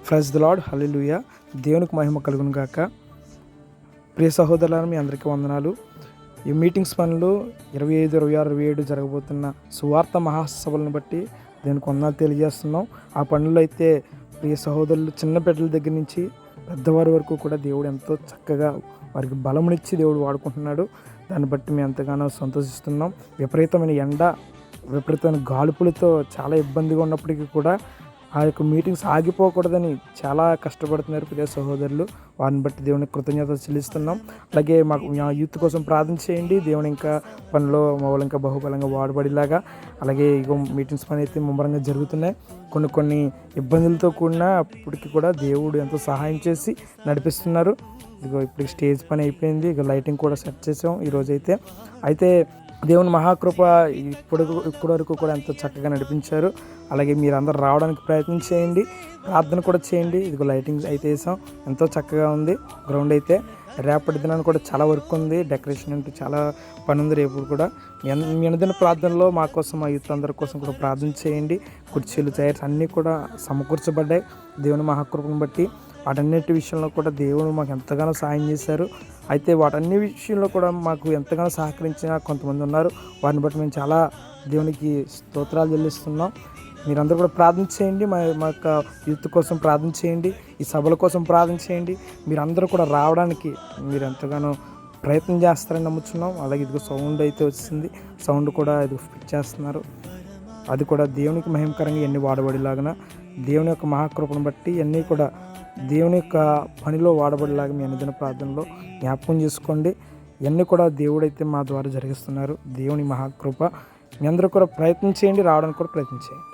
Praise the lord, హల్లెలూయా. దేవునికి మహిమ కలుగును గాక. ప్రియ సహోదరులారా, మీ అందరికీ వందనాలు. ఈ మీటింగ్స్ పనులు 25, 26, 27 జరగబోతున్న సువార్త మహాసభలను బట్టి దేవునికి వందనాలు తెలియజేస్తున్నాం. ఆ పనుల్లో అయితే ప్రియ సహోదరులు చిన్న బిడ్డల దగ్గర నుంచి పెద్దవారి వరకు కూడా దేవుడు ఎంతో చక్కగా వారికి బలమునిచ్చి దేవుడు వాడుకుంటున్నాడు. దాన్ని బట్టి మేము ఎంతగానో సంతోషిస్తున్నాం. విపరీతమైన ఎండ, విపరీతమైన గాలుపులతో చాలా ఇబ్బందిగా ఉన్నప్పటికీ కూడా ఆ యొక్క మీటింగ్స్ ఆగిపోకూడదని చాలా కష్టపడుతున్నారు ప్రియ సహోదరులు. వారిని బట్టి దేవునికి కృతజ్ఞతలు చెల్లిస్తున్నాం. అలాగే మా యూత్ కోసం ప్రార్థన చేయండి. దేవుని ఇంకా పనిలో మమ్మల్ని ఇంకా బహుబలంగా వాడబడిలాగా. అలాగే ఇగో మీటింగ్స్ పని అయితే ముమ్మరంగా జరుగుతున్నాయి. కొన్ని ఇబ్బందులతో కూడిన అప్పటికి కూడా దేవుడు ఎంతో సహాయం చేసి నడిపిస్తున్నారు. ఇదిగో ఇప్పుడు స్టేజ్ పని అయిపోయింది. ఇక లైటింగ్ కూడా సెట్ చేసాం అయితే దేవుని మహాకృప ఇప్పటి వరకు కూడా ఎంతో చక్కగా నడిపించారు. అలాగే మీరు అందరూ రావడానికి ప్రయత్నం చేయండి, ప్రార్థన కూడా చేయండి. ఇదిగో లైటింగ్ అయితే వేసాం, ఎంతో చక్కగా ఉంది. గ్రౌండ్ అయితే రేపటి దినాన్ని కూడా చాలా వర్క్ ఉంది, డెకరేషన్ అంటే చాలా పని ఉంది రేపు కూడా. మీ అనుదిన ప్రార్థనలో మా కోసం, మా యూత్ అందరి కోసం కూడా ప్రార్థన చేయండి. కుర్చీలు, చైర్స్ అన్నీ కూడా సమకూర్చబడ్డాయి దేవుని మహాకృపను బట్టి. వాటన్నిటి విషయంలో కూడా దేవుడు మాకు ఎంతగానో సహాయం చేశారు. అయితే వాటన్ని విషయంలో కూడా మాకు ఎంతగానో సహకరించిన కొంతమంది ఉన్నారు. వారిని బట్టి మేము చాలా దేవునికి స్తోత్రాలు చెల్లిస్తున్నాం. మీరందరూ కూడా ప్రార్థన చేయండి. మా యొక్క యూత్ కోసం ప్రార్థన చేయండి, ఈ సభల కోసం ప్రార్థన చేయండి. మీరందరూ కూడా రావడానికి మీరు ఎంతగానో ప్రయత్నం చేస్తారని నమ్ముతున్నాం. అలాగే ఇదిగో సౌండ్ అయితే వచ్చింది, సౌండ్ కూడా ఇది ఫిట్ చేస్తున్నారు. అది కూడా దేవునికి మహిమకరంగా ఎన్ని వాడబడిలాగా, దేవుని యొక్క మహాకృపను బట్టి అన్నీ కూడా దేవుని యొక్క పనిలో వాడబడేలాగా మీ అనుదిన ప్రార్థనలో జ్ఞాపకం చేసుకోండి. ఇవన్నీ కూడా దేవుడైతే మా ద్వారా జరిగిస్తున్నారు. దేవుని మహాకృప. మీ అందరూ కూడా ప్రయత్నం చేయండి, రావడానికి కూడా ప్రయత్నం చేయండి.